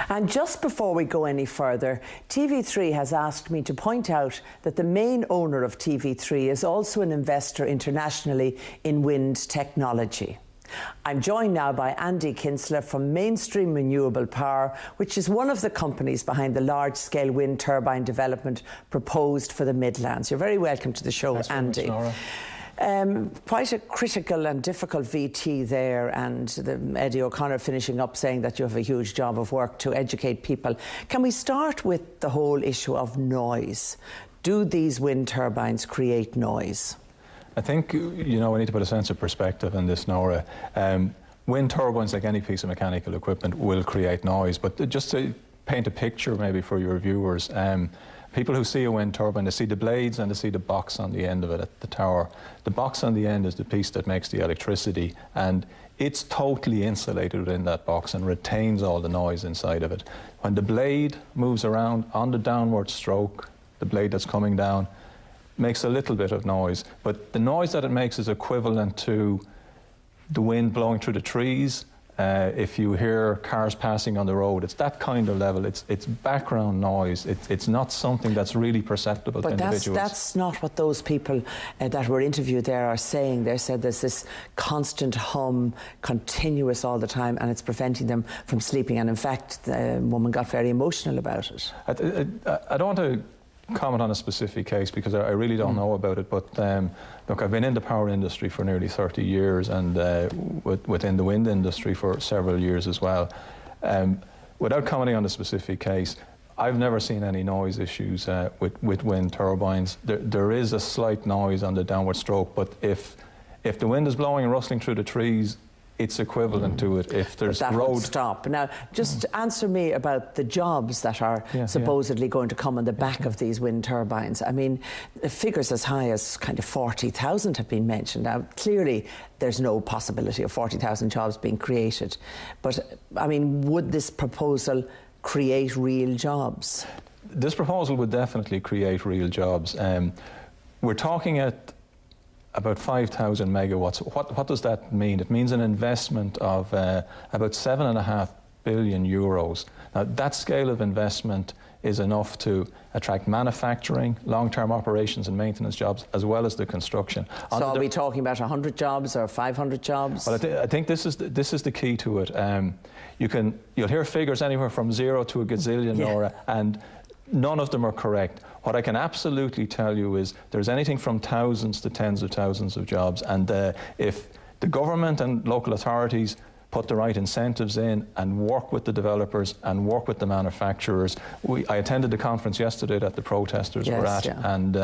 And just before we go any further, TV3 has asked me to point out that the main owner of TV3 is also an investor internationally in wind technology. I'm joined now by Andy Kinsella from Mainstream Renewable Power, which is one of the companies behind the large-scale wind turbine development proposed for the Midlands. You're very welcome to the show, Thanks Andy. very much, Nora. Quite a critical and difficult VT there, and Eddie O'Connor finishing up saying that you have a huge job of work to educate people. Can we start with the whole issue of noise? Do these wind turbines create noise? I think, we need to put a sense of perspective in this, Nora. Wind turbines, like any piece of mechanical equipment, will create noise. But just to paint a picture maybe for your viewers, people who see a wind turbine, they see the blades and they see the box on the end of it at the tower. The box on the end is the piece that makes the electricity, and it's totally insulated within that box and retains all the noise inside of it. When the blade moves around on the downward stroke, the blade that's coming down makes a little bit of noise, but the noise that it makes is equivalent to the wind blowing through the trees. If you hear cars passing on the road, it's that kind of level. It's background noise. It's not something that's really perceptible to individuals. But that's not what those people that were interviewed there are saying. They said there's this constant hum, continuous all the time, and it's preventing them from sleeping. And in fact, the woman got very emotional about it. I don't want to comment on a specific case because I really don't know about it, but look, I've been in the power industry for nearly 30 years and within the wind industry for several years as well. Without commenting on a specific case, I've never seen any noise issues with wind turbines. There is a slight noise on the downward stroke, but if the wind is blowing and rustling through the trees, it's equivalent to it. If there's but that road... would stop. Now, just answer me about the jobs that are supposedly going to come on the back of these wind turbines. I mean, figures as high as kind of 40,000 have been mentioned. Now, clearly, there's no possibility of 40,000 jobs being created. But, I mean, would this proposal create real jobs? This proposal would definitely create real jobs. We're talking at about 5,000 megawatts. What does that mean? It means an investment of about 7.5 billion euros. Now, that scale of investment is enough to attract manufacturing, long-term operations and maintenance jobs, as well as the construction. So are we talking about 100 jobs or 500 jobs? Well, I think this is the key to it. You'll hear figures anywhere from 0 to a gazillion, Nora, and none of them are correct. What I can absolutely tell you is there's anything from thousands to tens of thousands of jobs, and if the government and local authorities put the right incentives in and work with the developers and work with the manufacturers. I attended the conference yesterday that the protesters were at, and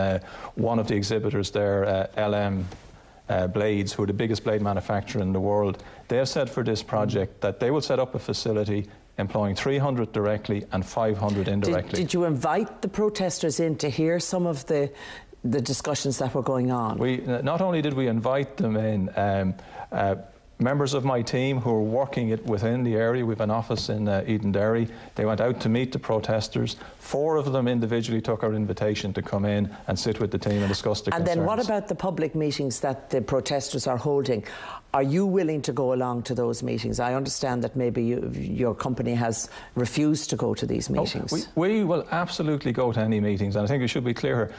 one of the exhibitors there, LM Blades, who are the biggest blade manufacturer in the world, they have said for this project that they will set up a facility employing 300 directly and 500 indirectly. Did you invite the protesters in to hear some of the discussions that were going on? Not only did we invite them in, members of my team who are working within the area, we have an office in Edenderry, they went out to meet the protesters. 4 of them individually took our invitation to come in and sit with the team and discuss the concerns. And then what about the public meetings that the protesters are holding? Are you willing to go along to those meetings? I understand that maybe your company has refused to go to these meetings. We will absolutely go to any meetings, and I think we should be clear here.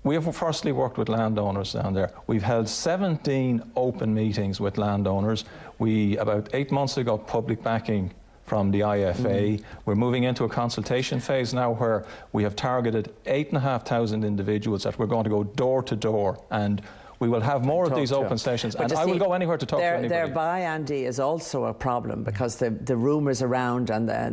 We have firstly worked with landowners down there. We've held 17 open meetings with landowners. We, about 8 months ago, public backing from the IFA. We're moving into a consultation phase now where we have targeted 8,500 individuals that we're going to go door to door, and we will have more of these open sessions, and I will go anywhere to talk to anybody. Thereby, Andy, is also a problem, because the rumours around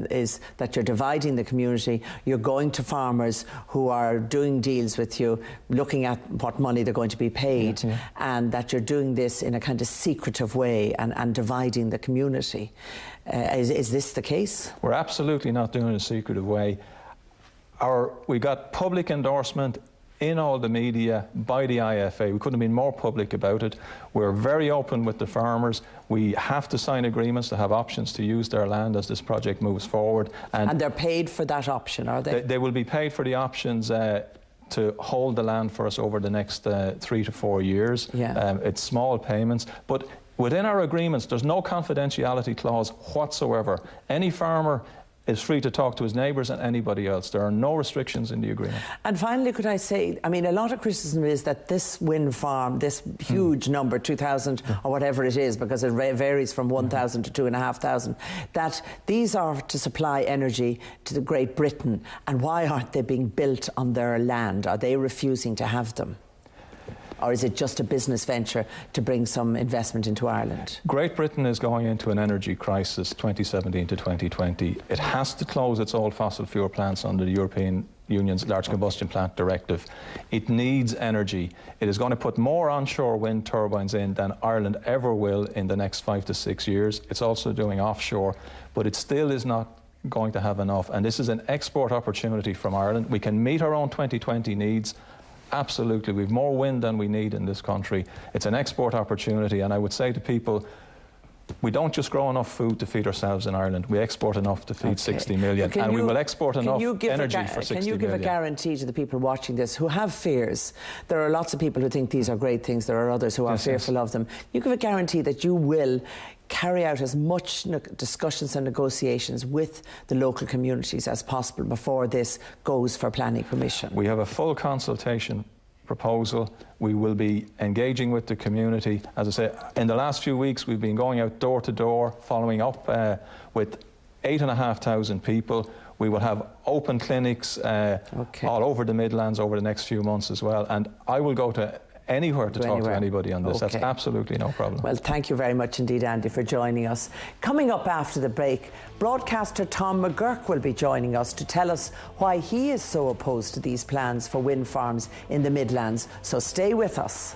is that you're dividing the community. You're going to farmers who are doing deals with you, looking at what money they're going to be paid, and that you're doing this in a kind of secretive way and dividing the community. Is this the case? We're absolutely not doing it in a secretive way. We got public endorsement in all the media by the IFA. We couldn't have been more public about it. We're very open with the farmers. We have to sign agreements to have options to use their land as this project moves forward. And they're paid for that option, are they? They will be paid for the options to hold the land for us over the next 3 to 4 years. It's small payments, but within our agreements, there's no confidentiality clause whatsoever. Any farmer is free to talk to his neighbours and anybody else. There are no restrictions in the agreement. And finally, could I say, I mean, a lot of criticism is that this wind farm, this huge number, 2,000 or whatever it is, because it varies from 1,000 to 2,500, that these are to supply energy to the Great Britain. And why aren't they being built on their land? Are they refusing to have them? Or is it just a business venture to bring some investment into Ireland? Great Britain is going into an energy crisis 2017 to 2020. It has to close its old fossil fuel plants under the European Union's Large Combustion Plant Directive. It needs energy. It is going to put more onshore wind turbines in than Ireland ever will in the next 5 to 6 years. It's also doing offshore, but it still is not going to have enough. And this is an export opportunity from Ireland. We can meet our own 2020 needs. Absolutely. We've more wind than we need in this country. It's an export opportunity, and I would say to people, we don't just grow enough food to feed ourselves in Ireland. We export enough to feed 60 million, and we will export enough energy for 60 million. Can you give a guarantee to the people watching this who have fears? There are lots of people who think these are great things. There are others who are fearful of them. You give a guarantee that you will carry out as much discussions and negotiations with the local communities as possible before this goes for planning permission. We have a full consultation proposal. We will be engaging with the community. As I say, in the last few weeks we've been going out door to door, following up with 8,500 people. We will have open clinics all over the Midlands over the next few months as well, and I will go to anywhere to talk to anybody on this. That's absolutely no problem. Well, thank you very much indeed, Andy, for joining us. Coming up after the break, broadcaster Tom McGurk will be joining us to tell us why he is so opposed to these plans for wind farms in the Midlands. So stay with us.